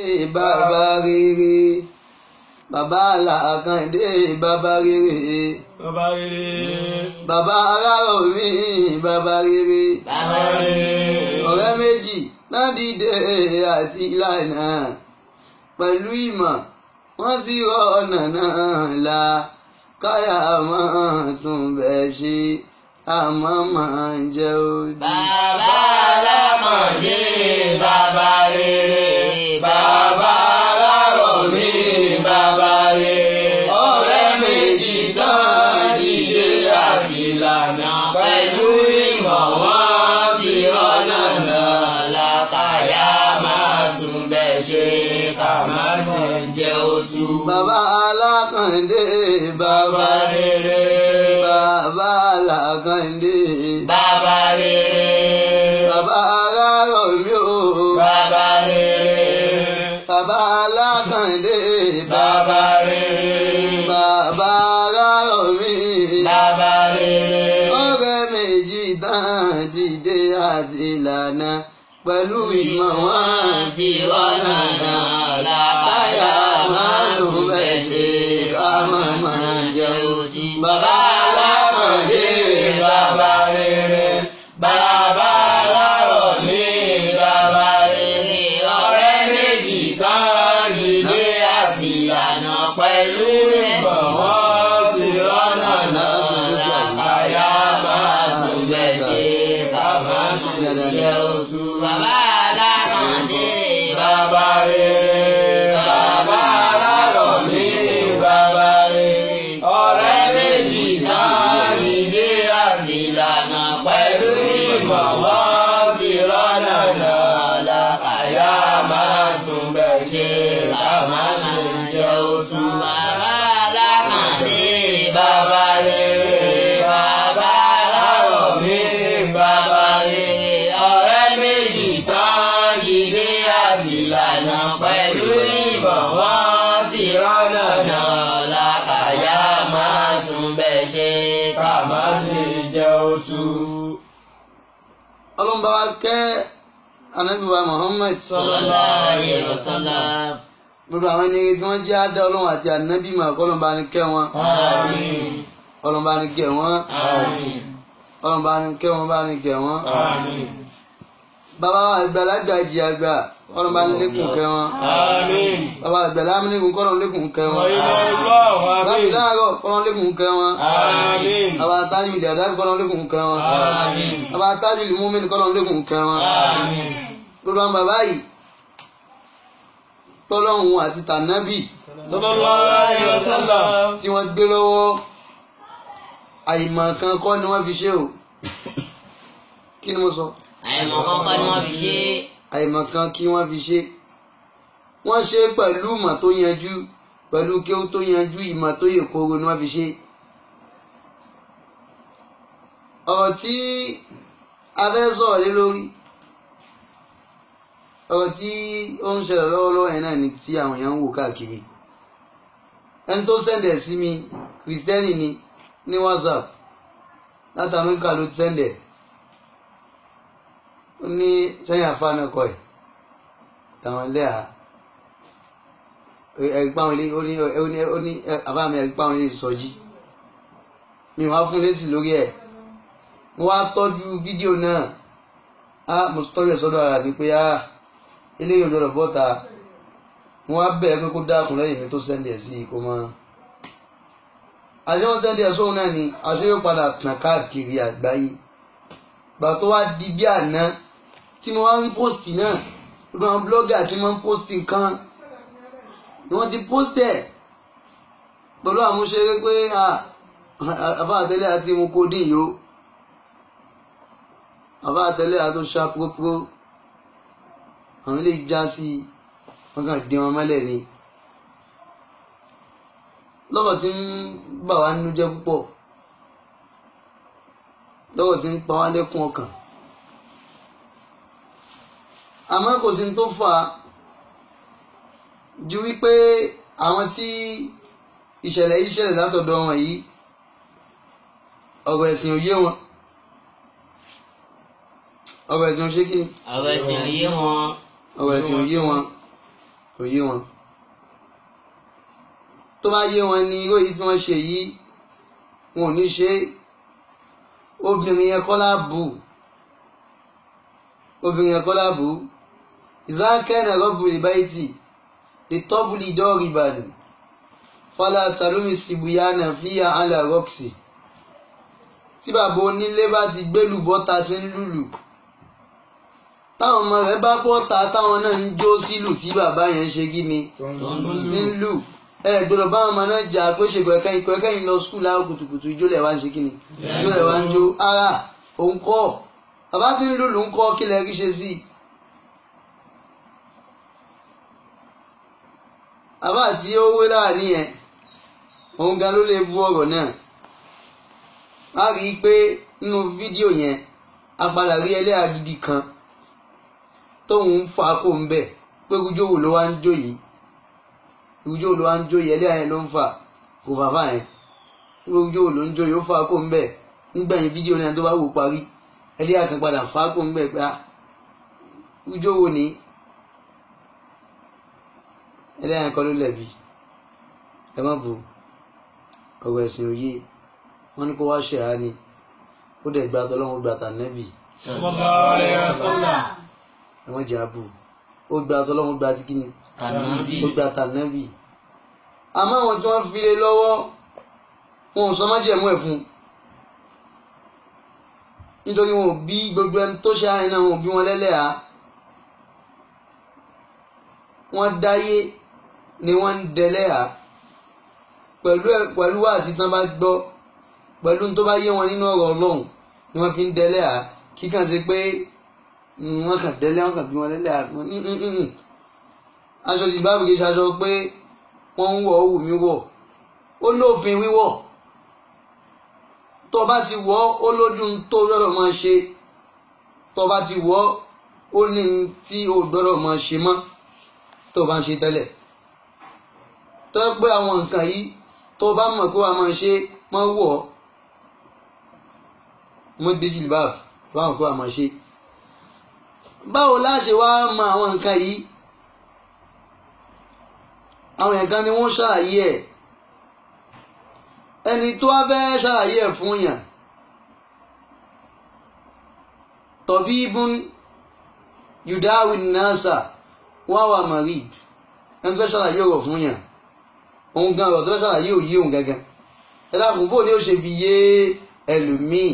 bàbá rere, bàbá Àlàkàndé bàbá rere, bàbá rere, bàbá Arárọ̀mí bàbá rere, bàbá rere. ọ̀rẹ́ méjì náà dìde àti ìlànà pẹ̀lú ìmọ̀ wọ́n sì rọ ọ̀nà náà là káyà máa tún bẹ̀ ṣe àmọ́ máa ń jẹ́ òdì. Bàbá Àlàkàndé bàbá rere, bàbá Arárọ̀mí bàbá rere, ọ̀rẹ́ méjì tán dìde àti ìlànà pẹ̀lú ìmọ̀ wọn sì rọ́nà náà làkàyà máa tún bẹ̀ ṣe ká má sì jẹ́ òtú. Bàbá Àlàkàndé bàbá rere, bàbá Àlàkàndé bàbá rere, bàbá Arárọ̀mí o bàbá rere, bàbá Àlàkàndé bàbá rere, bàbá Arárọ̀mí bàbá rere. ọ̀rẹ́ méjì tán dìde àti ìlànà pẹ̀lú ìmọ̀ wọn sì rọ́nà náà láyà máa tún bẹ̀ ṣe ká máa máa jẹ́ òtí. Bàbá Àlàkàndé bàbá rere, bàbá Arárọ̀mí bàbá rere, ọ̀rẹ́ méjì kan dìde àti ìlànà pẹ̀lú ìmọ̀ wọn sì rọ́nà náà làkàyà máa tún bẹ̀ ṣe ká máa ṣe jẹ́ òtú. Bàbá Àlàkàndé bàbá rere, bàbá Arárọ̀mí bàbá rere, ọ̀rẹ́ méjì kan dìde àti ìlànà pẹ̀lú ìmọ̀ wọn sì rọ́nà náà làkàyà máa tún bẹ̀ ṣe ká máa ṣe jẹ́ òtú. Bàbá Àlàkàndé bàbá rere, bàbá Arárọ̀mí bàbá rere, ọ̀rẹ́ méjì tán dìde àti ìlànà pẹ̀lú ìmọ̀ wọn sì rọ́nà náà làkàyà máa tún bẹ̀ ṣe ká má ṣe jẹ́ òtú. Ọlọ́run bá wa kẹ́ Ànábì wa Muhammad Sallallahu alaihi wasallam. gbogbo àwọn ẹni tí wọ́n jẹ́ àdá Ọlọ́run àti ànábì mọ̀ Ọlọ́run bá ní kẹ́ wọn Àmín. Ọlọ́run bá ní kẹ́ wọn Àmín. Ọlọ́run bá ní kẹ́ wọn bá ní kẹ́ wọn. Àmín. Bàbá wa àgbàlagbà jì àgbà Ọlọ́run bá ní lékún kẹ́ wọn. Àmín. Bàbá àgbàlá amúnigun kọ́lọ́run lékún kẹ́ wọn. Àmín. Bàbá láàárọ̀ kọ́lọ́run lékún kẹ́ wọn. Àmín. Bàbá tájú ìdí àdáàbí kọ́lọ́run lékún kẹ́ wọn. Àmín. Bàbá tájú ìlú múmi kọ́lọ́run lékún kẹ́ wọn. Àmín. gbogbo àwọn bàbá yìí tọ́lọ́run àti tànábì Sallallahu alaihi wasallam. tí wọ́n gbé lọ́wọ́ àìmọ̀ kan kọ́ ni wọ́n fi ṣe o. Kí ni mo sọ? Àìmọ̀ kọ́kọ́ ni wọ́n fi ṣe. Àìmọ̀ kan kí wọ́n fi ṣe. Wọ́n ṣe pẹ̀lú ìmọ̀ tó yanjú, pẹ̀lú kéwú tó yanjú, ìmọ̀ tó yè koro ni wọ́n fi ṣe. Ọ̀rọ̀ tí a fẹ́ sọ̀rọ̀ lé lórí, ọ̀rọ̀ tí ó ń ṣẹlẹ̀ lọ́wọ́lọ́wọ́ yẹn náà ni tí àwọn èèyàn ń wò káàkiri. Ẹni tó sẹ́ndẹ̀ sí mi kìrìsìtẹ́nì ni ní WhatsApp láti Amẹ́ríkà ló ti sẹ́ndẹ̀. Ó ní sẹ́yìn àfáàná kọ ẹ̀ tàwọn ilé ẹ̀rípa àwọn ilé ó ní àbámi ẹ̀rípa àwọn ilé ìsọjí. Mi wá fún lésì lórí ẹ̀. Mo wá tọ́jú fídíò náà. Mo tọ́jú ẹ̀ sọ́dọ̀ ara mi pé eléyìí ò gbọdọ̀ bọ́ta. Mo wá bẹ̀ẹ́ pé kó dákun lẹ́yìn mi tó sẹ́ndì ẹ̀ sí kó mọ́. Àṣé wọ́n sẹ́ndì ẹ̀ sóhun náà ni àṣé yóò padà tàn káàkiri àgbáyé. Gbà tó wá di bí àná tí mo wá rí póòstì náà gbogbo àwọn blọ́gà tí wọ́n ń póòstì nǹkan ni wọ́n ti póòstì ẹ̀ pẹ̀lú àmúṣeré pé àbá àtẹ́lẹ̀ àti mo kó dín yìí ó. Àbá àtẹ́lẹ̀ àti ó ṣá pópó àwọn ilé ìjà sí wọn kàn dín wọn mọ́lẹ̀ ni. Lọ́wọ́ tí ń bà wá nínú jẹ́ púpọ̀, lọ́wọ́ tí ń pa wá lẹ́kún ọkàn. Àmọ́ kò sí tó fà á ju wípé àwọn tí ìṣẹ̀lẹ̀ yìí ṣẹlẹ̀ látọ̀dọ̀ wọn yìí ọ̀rọ̀ ẹ̀sìn ò yé wọn. ọ̀rọ̀ ẹ̀sìn ò ṣe kí ni. Ọ̀rọ̀ ẹ̀sìn ò yé wọn. ọ̀rọ̀ ẹ̀sìn ò yé wọn. kò yé wọn tó bá yé wọn ní irú èyí tí wọ́n ṣe yìí wọn ò ní ṣe obìnrin yẹn kọ́ láàbù obìnrin yẹn kọ́ láàbù ìzákẹ́nà rọ́bùlì báyìí lè tọ́bùlì dọ́ọ̀rìbàlì fọlá tàlómi sìbùyánà fíyà àlà rọ́ọ̀ksì tí bàbá onílé bá ti gbélù bọ́ta tí ń lùlù táwọn ọmọ rẹ̀ bá bọ́ta táwọn náà ń jó sílù tí bàbá yẹn ń ṣe kí ni tí ń lù gbọ́dọ̀ báwọn ọmọ náà jà pé ṣe kọ̀ẹ́kẹ́yìn lọ skul láwọn kùtùkùtù ìjó lẹ̀ wá ń ṣe kí ni ìjó lẹ̀ wá ń jó ara òun kọ́ bàbá tí ń lùlù ń kọ́ kí lẹ rí ṣe sí i. bàbá tí ó wé láàrin yẹn òun gan ló lè bu ọ̀rọ̀ náà a rí i pé nínú fídíò yẹn apàdà rí ẹlẹ́yà gidi kan tóun ń fa kó ń bẹ̀ pé rújòwò ló wá ń jó yìí rújòwò ló wá ń jó yìí ẹlẹ́yà yẹn ló ń fà kò fàfà yẹn rújòwò ló ń jó yìí ó fa kó ń bẹ̀ nígbẹ̀yìn fídíò náà tó bá wò parí ẹlẹ́yà kan padà fa kó ń bẹ̀ pé rújòwò ni ẹlẹ́yà yẹn kọ́ ló lẹ̀bi ẹ má bu ọ̀rọ̀ ẹ̀sìn òye wọ́n ní kó wá ṣe àání ó dẹ̀ gba tọ́lọ́wọ́ gba tànẹ́bì ẹ̀wọ̀n jẹ́ àbù ó gba tọ́lọ́wọ́ gba tí kíni ó gba tànẹ́bì àmọ́ àwọn tí wọ́n fi lé lọ́wọ́ wọn ò sọ má jẹ̀mú ẹ̀ fún nítorí wọn ò bí gbogbo ẹni tó ṣe àárín náà wọn ò bí wọn lẹ́lẹ́à wọ́n dáyé ni wọ́n ń dẹlẹ́à pẹ̀lú wáàsí tán bá gbọ́ pẹ̀lú tó bá yé wọn nínú ọ̀rọ̀ Ọlọ́run ni wọ́n fi ń dẹ́lẹ́ à kíkàn ṣe pé wọ́n kàn dẹ́lẹ́ wọ́n kàn bí wọn lẹ́lẹ́ à aṣọ ìbámu kì í ṣaṣọ pé wọ́n ń wọ̀ ó wù mí wọ̀ ó lófin wíwọ̀ tó bá ti wọ̀ ó lójú tó gbọ́dọ̀ máa ṣe tó bá ti wọ̀ ó ní tí ó gbọ́dọ̀ máa ṣe mọ́ tó bá ń ṣe tẹ́lẹ̀ tó pé àwọn nǹkan yìí tó bá mọ̀ pé wàá máa ṣe mọ́ wọ̀ ọ́ mọ́ déjìlì báàbù báwọn kó àmọ́ ṣe báwo láṣẹ wá mọ àwọn nǹkan yìí àwọn nǹkan ni wọ́n ṣàlàyé ẹ̀ ẹni tó wá fẹ́ ṣàlàyé ẹ̀ fún yàn tabibun yudawi nasa wọ́n wà marid ẹni fẹ́ ṣàlàyé ọ̀rọ̀ fún yàn òun gan ọ̀rọ̀ tó fẹ́ ṣàlàyé òye òun gangan ẹ dákun bó ni ó ṣe fi yé ẹlòmíì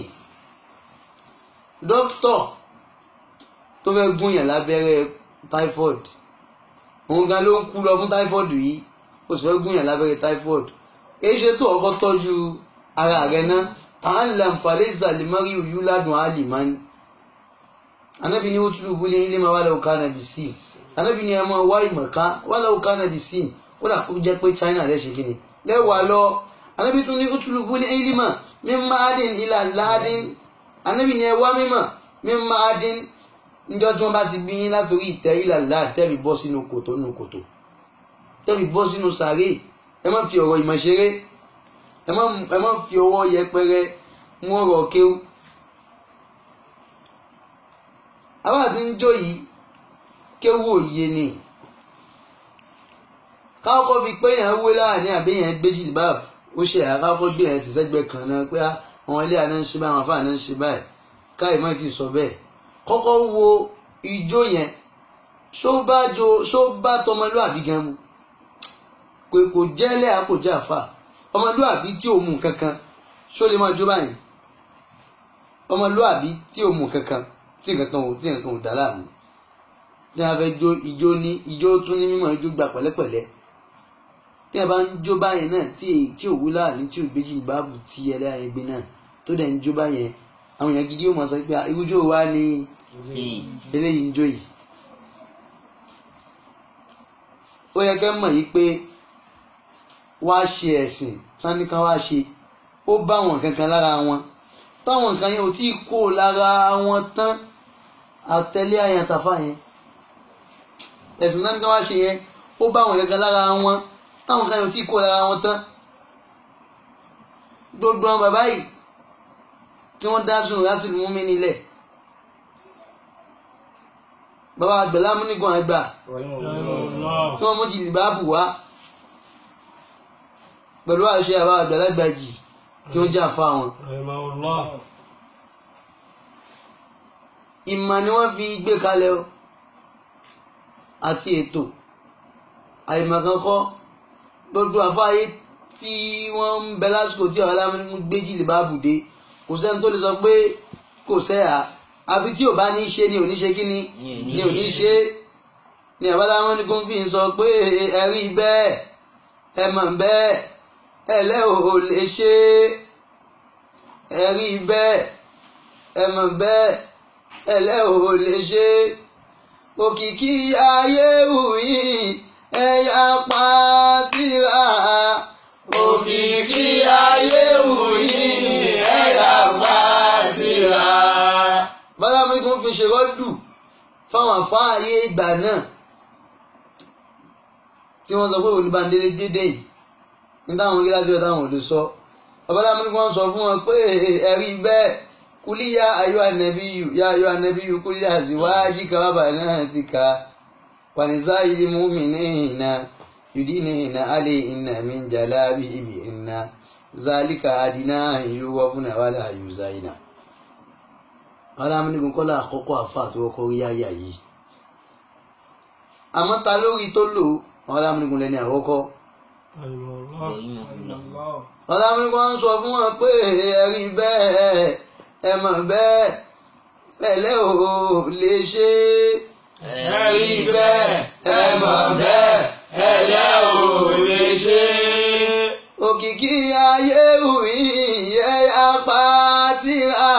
dókítọ̀ tó fẹ́ gúnyàn lábẹ́rẹ́ typhoid òun gan ló ń kú lọ fún typhoid yìí ó sì fẹ́ gúnyàn lábẹ́rẹ́ typhoid èyí ṣe tó ọkọ tọ́jú ara rẹ̀ náà àálàm falẹ́sà lè mọ́rí òyú ládùn àlìmánì anábì ní ó túlù bú ní ilé máa wà lọ́wọ́ kánàbì sí anábì ní ẹ máa wá ìmọ̀ká wà lọ́wọ́ kánàbì sí ó dà kó jẹ́ pé China lẹ́ ṣe kí ni lẹ́wàá lọ anábì tún ní ó túlù bú ní ilé mà mímọ́ adín ilà ládín anábì ní ẹ wá mímọ̀ mímọ́ adín níjọ́ tí wọ́n bá ti bí yín látòrí ìtẹ́ ìlàlá tẹ́rì bọ́ sínú kòtò tẹ́rì bọ́ sínú sàárè ẹ má fi ọ̀rọ̀ ìmọ̀ ṣeré ẹ má fi ọwọ́ yẹpẹrẹ mú ọ̀rọ̀ kéwú. àbá tí ń jó yìí kéwú òye ni káwọ́kọ́ fi pé yẹn wé láàrin àbí yẹn gbé jìlbáàbù ó ṣe àkáwọ́kọ́ gbé yẹn ti sẹ́gbẹ́ kan náà pé àwọn ilé àná ń ṣe báyìí àwọn afáàná ń ṣe báyìí káyìí má ti sọ bẹ́ẹ̀ kọ́kọ́ wo ijó yẹn ṣó bá tọmọlúàbí gan mu kò jẹ́lẹ̀ kò jẹ́ àfà ọmọlúàbí tí ò mú kankan ṣó lè máa jó báyìí ọmọlúàbí tí ò mú kankan tí nǹkan ò dá láàmú ní a fẹ́ jó ijó tún ní mímọ́ ijó gbà pẹ̀lẹ́pẹ̀lẹ́ bí a bá ń jó báyìí náà tí ò wú láàrin tí ò gbéjì báàbù tí ẹlẹ́yìn gbé náà tó dẹ̀ ń jó báyẹn àwọn èèyàn gidi ó mọ̀ sọ pé irújó wa ni eléyìí ń jó yìí ó yẹ kẹ́ mọ̀ yìí pé wá ṣe ẹ̀sìn táníkan wá ṣe ó bá wọn kankan lára wọn táwọn nǹkan yẹn ò tí ì kó lára wọn tán àtẹlé àyàn tàfà yẹn ẹ̀sìn táníkan wá ṣe yẹn ó bá wọn kankan lára wọn táwọn nǹkan yẹn ò tí ì kó lára wọn tán gbogbo àwọn bàbá yìí tí wọ́n dá sùn láti mú mi nílẹ̀ bàbá àgbẹ̀lá múnigun àgbà tí wọ́n mú jìlìbáàbù wá pẹ̀lú àṣẹ àbá àgbàlagbàjì tí ó jà fún àwọn. ìmọ̀ ni wọ́n fi gbé kalẹ̀ o àti ètò àìmọ̀kan kọ́ gbogbo àfáàyè tí wọ́n ń bẹ lásìkò tí àwọn alámú gbé jìlìbáàbù dé kò sẹ́ni tó lè sọ pé kò sẹ́yà àfi tí ò bá ní ṣe ni ò ní ṣe kí ni ò ní ṣe ni àbáláwọn ní kó fi ń sọ pé ẹ̀rí bẹ́ẹ̀ ẹ mọ̀ bẹ́ẹ̀ ẹlẹ́ ò lè ṣe ẹ̀rí bẹ́ẹ̀ ẹ mọ̀ bẹ́ẹ̀ ẹlẹ́ ò lè ṣe òkìkí ayé wùyí ẹ̀yà pàtìrà òkìkí ayé wùyí ẹ̀yà pàtìrà. bálámú kò fi ṣe rọ́dù fáwọn àfáàyè ìgbà náà tí wọ́n sọ pé Olúbàndélé dédé yìí ní táwọn orí láti ọ̀tá àwọn ò lè sọ babaláwo ni wọ́n sọ fún wọn pé ẹ̀rí bẹ́ẹ̀ kúlíyà ayọ́ ànẹ́bíyù yá ayọ́ ànẹ́bíyù kúlíyà àzíwájì kábàbà náà ti ka wàníṣà ìdí múmi níhìnà yùdí níhìnà alẹ́ ìnà mi ń jalá bí ibi ìnà zálíkà àdínà ìlú wọ́n fún àwàlà àyùzá ìnà. babaláwo ni kọ́lá àkọ́kọ́ àfà tó kọ́ rí ayà yìí àmọ́ ta lórí tó lò babaláwo lẹ́ni àkọ́kọ́. ọ̀làmúlùkọ́ ń sọ fún wọn pé ẹ̀rí bẹ́ẹ̀ ẹ mọ̀ bẹ́ẹ̀ ẹlẹ́ ò lè ṣe ẹ̀rí bẹ́ẹ̀ ẹ mọ̀ bẹ́ẹ̀ ẹlẹ́ ò lè ṣe. òkìkí ayé wùyí ẹ̀yà pàtìrà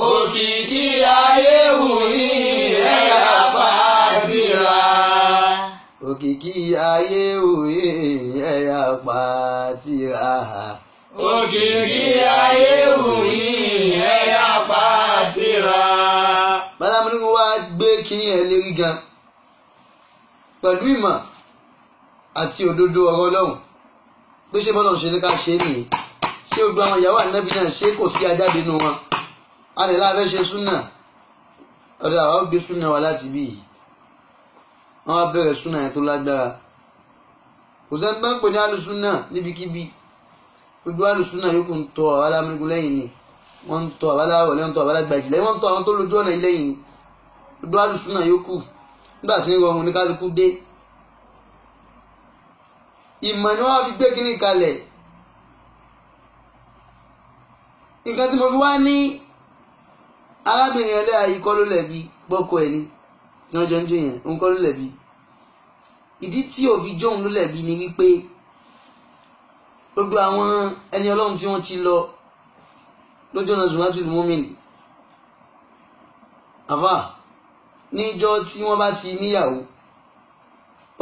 òkìkí ayé wùyí ẹ̀yà pàtìrà. òkìkí ayé wùyí ẹ̀yà pàtìrà. òkìkí ayé wùyí ẹ̀yà pàtìrà. bálámú ni wọ́n á gbé kínní ẹ̀ lérí gan pẹ̀lú ìmọ̀ àti òdodo ọ̀rọ̀ Ọlọ́run pé ṣé bọ́lá ń ṣe ní ká ṣe é nìyí ṣé gbogbo àwọn ìyàwó ànábì náà ṣé kò sí ajáde nínú wọn a lè láàbẹ̀ ṣe súnà ọ̀dọ̀ àwọn gbé súnà wa láti bí yìí wọ́n á bẹ̀rẹ̀ súnà yẹn tó lágbára kò sẹ́ni tó ń pè ní alùsúnà níbikíbi gbogbo alùsúnà yòókù ń tọ àwọn alámúnigun lẹ́yìn ni wọ́n ń tọ àwọn aláwọ̀ lẹ́yìn tó àwọn alágbàjì lẹ́yìn wọ́n ń tọ àwọn tó lójú ọ̀nà lẹ́yìn ni gbogbo alùsúnà yòókù nígbà tí ń rọrùn ní kálukú dé ìmọ̀ ni wọ́n fi gbé kínní kalẹ̀ nǹkan tí mo fi wá ní arábìnrin ẹlẹ́yà yìí kọ́ ló lẹ̀bi bọ́kọ ẹ̀ ni tí wọ́n jọ ń jó yẹn òun kọ́ ló lẹ̀bi ìdí tí òbí jóun ló lẹ̀bi ni wípé gbogbo àwọn ẹni Ọlọ́run tí wọ́n ti lọ lójú ọ̀nà Zumratul Mu'min àfà níjọ́ tí wọ́n bá ti níyàwó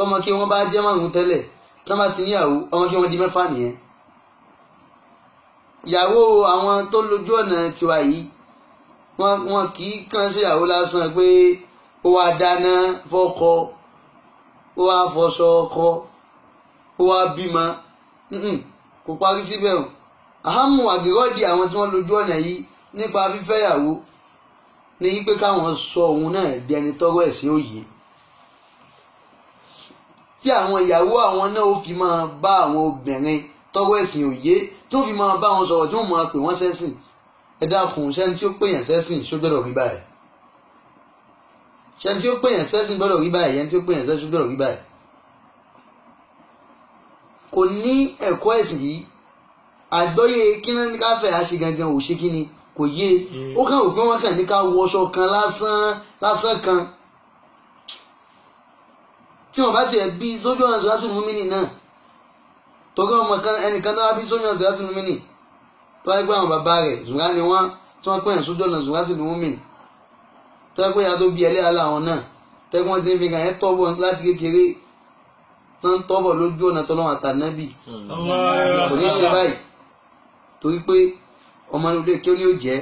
ọmọ kí wọ́n bá jẹ́ márùn tẹ́lẹ̀ tí wọ́n bá ti níyàwó ọmọ kí wọ́n di mẹ́fà nìyẹn ìyàwó àwọn tó lójú ọ̀nà tiwa yìí wọn kì í kàn sí ìyàwó lásán pé ó wá dáná fọ́kọ ó wá fọṣọ ọkọ ó wá bímọ kò parí síbẹ̀ o àhámù àgérọ́dì àwọn tí wọ́n lójú ọ̀nà yìí nípa fífẹ́yàwó ní pé káwọn sọ òun náà di ẹni tọ́rọ̀ ẹ̀sìn òye tí àwọn ìyàwó àwọn náà ó fi máa bá àwọn obìnrin tọ́rọ̀ ẹ̀sìn òye tó fi máa bá wọn sọ̀rọ̀ tí wọ́n máa pè wọ́n sẹ́sìn ẹ dákun ṣẹ́ni tí ó pèyàn sẹ́sìn ṣó gbọ́dọ̀ rí báyìí ṣẹ́ni tí ó pèyàn sẹ́sìn gbọ́dọ̀ rí báyìí ẹni tí ó pèyàn sẹ́sìn gbọ́dọ̀ rí báyìí kò ní ẹ̀kọ́ ẹ̀sìn yìí àgbọ́yé kí náà ní ká fẹ́ àṣe gangan ò ṣe kí ni kò yé ó kàn rò pé wọ́n kàn ní ká wọṣọ kan lásán kan tí wọ́n bá tiẹ̀ bí sójú ọ̀nà Zumratul Mu'min náà tọ́gọ́ ọmọ kan ẹnìkan náà bí sójú ọ̀nà Zumratul Mu'min tó wáyé pé àwọn bàbá rẹ̀ Zùmrà ni wọ́n tí wọ́n pẹ̀yìn sójú ọ̀nà Zumratul Mu'min tó wáyé pé ìyá tó bí ẹlẹ́yà láwọn náà tẹ́gbọ́n wọ́n ti ń fi kàn yẹn tọ́bọ̀ láti kékeré wọ́n ń tọ́bọ̀ lójú ọ̀nà tọ́lọ́run àtànábì kò ní ṣe báyìí torí pé ọmọ ilé kí ó ní ó jẹ́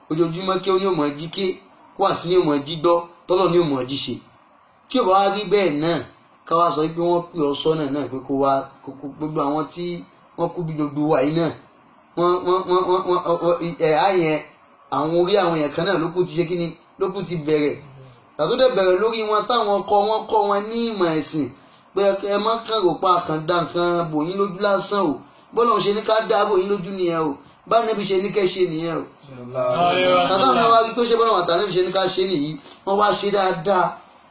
ojoojúmọ́ kí ó ní òmò jí ké wà sí ní òmò jí gbọ́ tọ́lọ̀ ní òmò jí ṣe tí ò bá wá rí bẹ́ẹ̀ náà ká wá sọ pé wọ́n pè ọ sọ́nà náà pé kó wá gbogbo àwọn tí wọ́n kú bí gbogbo wa yìí náà wọ́n àyẹn àwọn orí àwọn èèyàn kan náà ló kù ti ṣe kíni ló kù ti bẹ̀rẹ̀ tàbí dẹ̀ bẹ̀rẹ̀ lórí wọn táwọn kọ́ wọn ní ìmọ̀ ẹ̀sìn pé ẹ má kàn rò pa kàn dá nǹkan bòyín lójú lásán o bọ́lá ń ṣe ní ká dá bòyín lójú nìyẹn o bá níbi ṣe ní kẹ́ ṣe nìyẹn o. tàbí àwọn náà wá rí pé ṣé bọ́lá wàtà níbi ṣe ní ká ṣe nìyí wọ́n wá ṣe dáadáa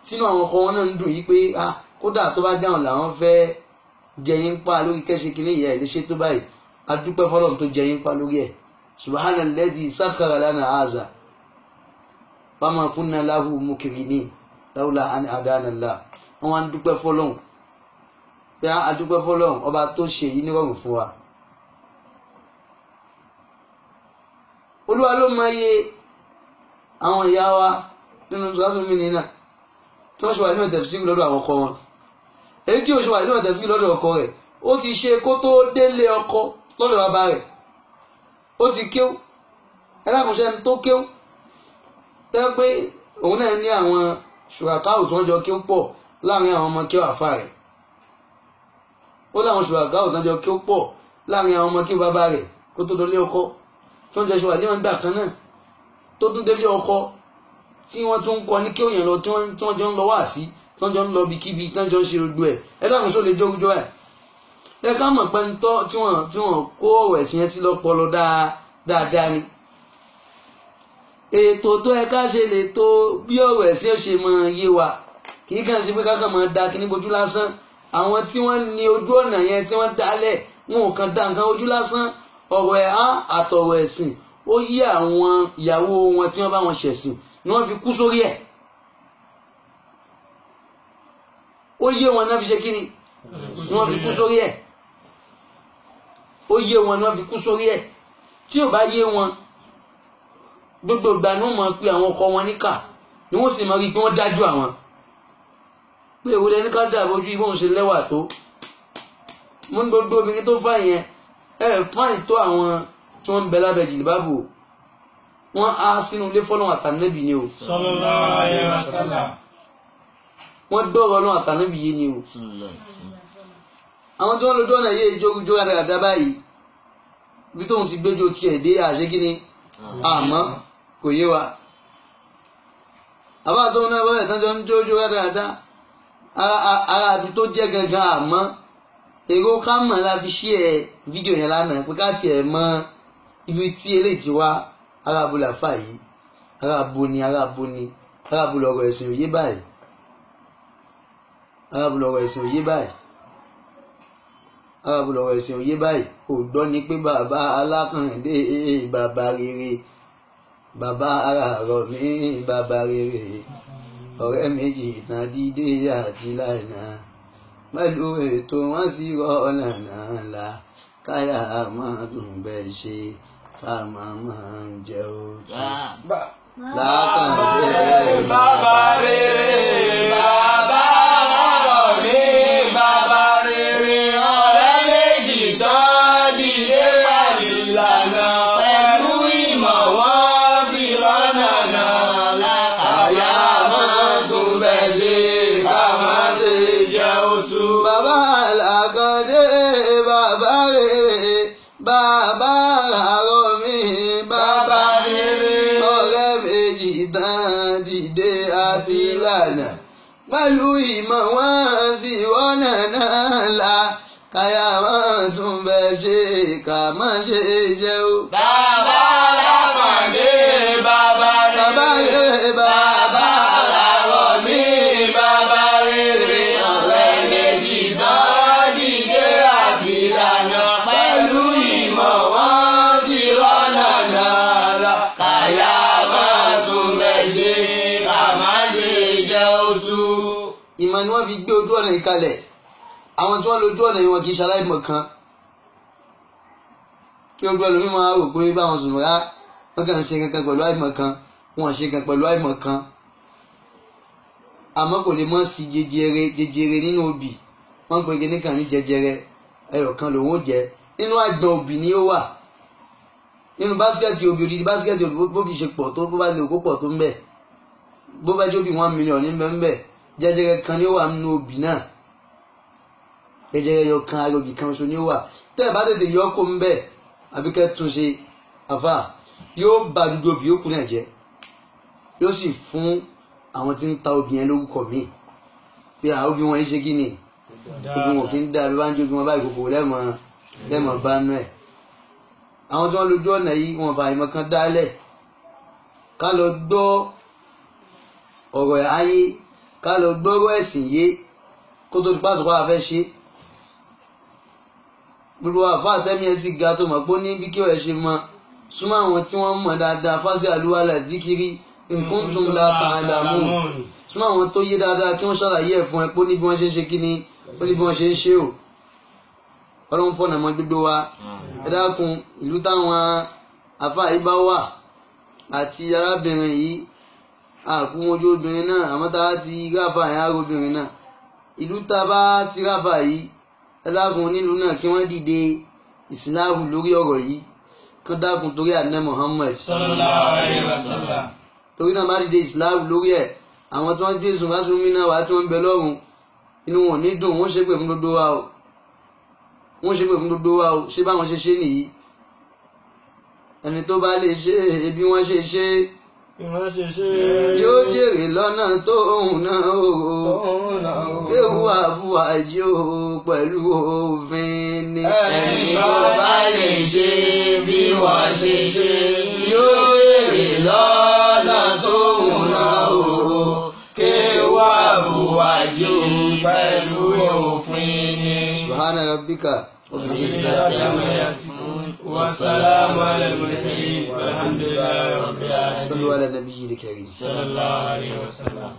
sínú àwọn ọkọ wọn náà ń dùn yí pé kódà tó bá jáwọn làwọn fẹ́ jẹyìn pa lórí kẹ́ṣe kìíní ìyá ẹ̀ lè ṣe tó báyìí adúpẹ́ fọlọ́run tó jẹyìn pa lórí ẹ̀ subhana alladhi sakhkhara lana hadha wama kunna lahu mukrinin lawla an hadana Allah wọn wá ń dúpẹ́ fọlọ́run pé adúpẹ́ fọlọ́run ọba tó ṣe yìí nírọ̀rùn fún wa. olúwa ló mọ iye àwọn ìyá wa nínú sọ́dún mi nínà tí wọ́n ṣe wà nínú tafsir lọ́dọ̀ àwọn ọkọ wọn èyí tí ó ṣe wà nínú tafsir lọ́dọ̀ ọkọ rẹ̀ ó ti ṣe kó tó délé ọkọ lọ́dọ̀ bàbá rẹ̀ ó ti kéw ẹlẹ́kùnṣẹ́ tó kéw tẹ́ pé òun náà ní àwọn ṣùràkáwù tí wọ́n jọ kéw pọ̀ láàrin àwọn ọmọ kéw àfà rẹ̀ ó láwọn ṣùràkáwù tí wọ́n jọ kéw pọ̀ láàrin àwọn ọmọ kéw bàbá rẹ̀ kó tó délé ọkọ tí wọ́n jọ ṣe wà ní wọn gbà kan náà tó tún délé ọkọ tí wọ́n tún kọ ní kéw yẹn lọ tí wọ́n jọ ń lọ wá sí tí wọ́n jọ ń lọ bí kíbi tí wọ́n jọ ń ṣe gbogbo ẹ̀ ẹlẹ́kùnṣẹ́ lè jókòó ẹ̀ ẹ ká mọ̀ pé tí wọ́n kó ọ̀rọ̀ ẹ̀sìn yẹn sí lọ́pọlọ dáadáa ni ètò tó ẹ ká ṣe lè tó bí ọ̀rọ̀ ẹ̀sìn ṣe mọ iye wa kì í kàn ṣe pé kákan mọ̀ da kíní bojú lásán àwọn tí wọ́n ní ojú ọ̀nà yẹn tí wọ́n dálẹ̀ wọn ò kàn da nǹkan ojú lásán ọ̀rọ̀ ẹ̀ àtọ̀rọ̀ ẹ̀sìn ó yí àwọn ìyàwó wọn tí wọ́n bá wọn ṣẹ̀sìn ni wọ́n fi kú sórí ẹ̀ ó yé wọn náà fi ṣe kíni ni wọ́n fi kú sórí ẹ̀ ó yé wọn náà fi kú sórí ẹ̀ tí ò bá yé wọn gbogbo ìgbà ni wọ́n mọ̀ pé àwọn ọkọ wọn níkà ni wọ́n sì mọ̀ rí pé wọ́n dájú àwọn pé èwo lẹni ká dà bójú ibò ń ṣe lẹ́wà tó mú gbogbo obìnrin tó fà yẹn fáìn tó àwọn tí wọ́n ń bẹ lábẹ́ jìlìbábù wọ́n á sínú ilé fọ́lọ́wọ́n àtànẹ́bì ni o sallallahu alaihi wasallam wọ́n dọ̀rọ̀ náà àtànẹ́bì yé ni o àwọn tí wọ́n lójú ọ̀nà yé jógújó dáadáa báyìí bí tóun ti gbéjó tiẹ̀ dé àṣekíní àmọ́ kò yé wa àbá tóun náà wọlé tán jọ ń jójó dáadáa ara àbí tó jẹ́ gangan àmọ́ èrò ká mọ̀ la fi ṣí ẹ fídíò yẹn lánàá pé ká tiẹ̀ mọ ibi tí eléyìí ti wá ara abo làfà yìí ara abo ni ara abo lọ̀rọ̀ ẹ̀sìn òye báyìí ara abo lọ̀rọ̀ ẹ̀sìn òye báyìí arábùlọ̀rọ̀ ẹ̀sìn òye báyìí kò gbọ́ ni pé bàbá alákàndé bàbá rere bàbá Arárọ̀ mi bàbá rere ọ̀rẹ́ méjì ìtàn dídé àti láìna pẹ̀lú ètò wọn sì rọ ọ̀nà náà la káyà máa tún bẹ́ẹ̀ ṣe ká máa jẹ ojú. Lákàndé bàbá rere bàbá Arárọ̀ mi bàbá rere. pẹ̀lú ìmọ̀ wọn sì wọ́nà náà la káyà máa tún bẹ̀ ṣe ká má ṣe jẹ́ o. bàbá Lákàndé bàbá rere bàbá Arárọ̀ mi bàbá rere ọ̀rẹ́ méjì náà dìde àti ìlànà pẹ̀lú ìmọ̀ wọn sì wọ́nà náà la káyà máa tún bẹ̀ ṣe ká má ṣe jẹ́ oṣù. ìmọ̀ ni wọ́n fi gbé ojú ọ̀nà ìkalẹ̀ àwọn tí wọ́n lójú ọ̀nà ìwọ̀n kì í ṣaláìmọ̀ kan kí ojú ẹlòmíì máa rò pé báwọn sùn rá wọ́n kàn ń ṣe kankan pẹ̀lú àìmọ̀ kan wọ́n ṣe kankan pẹ̀lú àìmọ̀ kan àmọ́ kò lè mọ̀ sí jẹjẹrẹ nínú obì wọ́n pe kíní kan ní jẹjẹrẹ ẹyọ kan lòun ó jẹ nínú àgbọn obì ni ó wà nínú báskẹ́ẹ̀tì obì odidi báskẹ́ẹ̀tì obì bóbi ṣe pọ̀ tó bó bá lè kó pọ̀ tó ń bẹ̀ bó bá jóbi 1 million ní bẹ́ẹ̀ jẹjẹrẹ kan ni ó wà nínú obì náà jẹjẹrẹ yọ kan arobì kan ṣo ni ó wà tẹ́ ẹ̀ bá tètè yọ kó ń bẹ̀ àbí kẹ́ tún ṣe àfà yóò ba dúdú obì yóò kú náà jẹ yóò sì fún àwọn tí ń ta obì yẹn lórúkọ míì pé àwọn obì wọn yìí ṣe kí ni ogun wọn kì í dá bí wọ́n ń jogun wọn báyìí kòkòrò lẹ́mọ̀ bá nú ẹ̀. àwọn tí wọ́n lójú ọ̀nà yìí wọn fà ìmọ̀ kan dálẹ̀ ká lọ gbọ́ ọ̀rọ̀ ayé ká lọ gbọ́rọ̀ ẹ̀sìn yé kó tó di pàṣípà fẹ́ ṣe. gbogbo àfa àtẹ́mí ẹ̀ sì ga tó mọ̀ pé ó ní bí kí ọ̀rẹ́ ṣe mọ súnmọ́ àwọn tí wọ́n mọ̀ dáadáa fásí àlúwalà díkiri nǹkan tó ń la tààdàmú súnmọ́ àwọn tó yé dáadáa kí wọ́n ṣàlàyé ẹ̀ fún ẹ pé ó ní bí wọ́n ṣe ń ṣe kíni ó ní bí wọ́n ṣe ń ṣe o. ọlọ́run fọ̀nà mọ́ gbogbo wa ẹ dákun ìlú táwọn àfa yìí bá wà àti arábìnrin yìí àkúmọ́jú obìnrin náà àmọ́ tá a ti ráfà yẹn á robìnrin náà ìlú tá a bá ti ráfà yìí ẹ dákun nílùú náà kí wọ́n dìde ìsìláàmù lórí ọ̀rọ̀ yìí kí wọ́n dákun torí àná Muhammad sallallahu alaihi wasallam. torí náà bá dìde ìsìláàmù lórí ẹ̀ àwọn tí wọ́n gbé sùn bá sún mí náà wá tí wọ́n ń bẹ lọ́rùn inú wọn ò ní dùn wọ́n ṣépè fún gbogbo wa o wọ́n ṣépè fún gbogbo wa o ṣé báwọn ṣe ṣe nìyí ẹni tó bá lè ṣe bí wọ́n ṣe ṣe yóò jèrè lọ́nà tó òun náà o kéwù àbúwájú pẹ̀lú òfin ni. ẹni tó bá lè ṣe bí wọ́n ṣe ṣe yóò jèrè lọ́nà tó òun náà o kéwù àbúwájú pẹ̀lú òfin ni. subhana rabbika rabbil izzati amma yasifun والسلام على المرسلين والحمد لله رب العالمين. صلوا على النبي الكريم صلى الله عليه وسلم.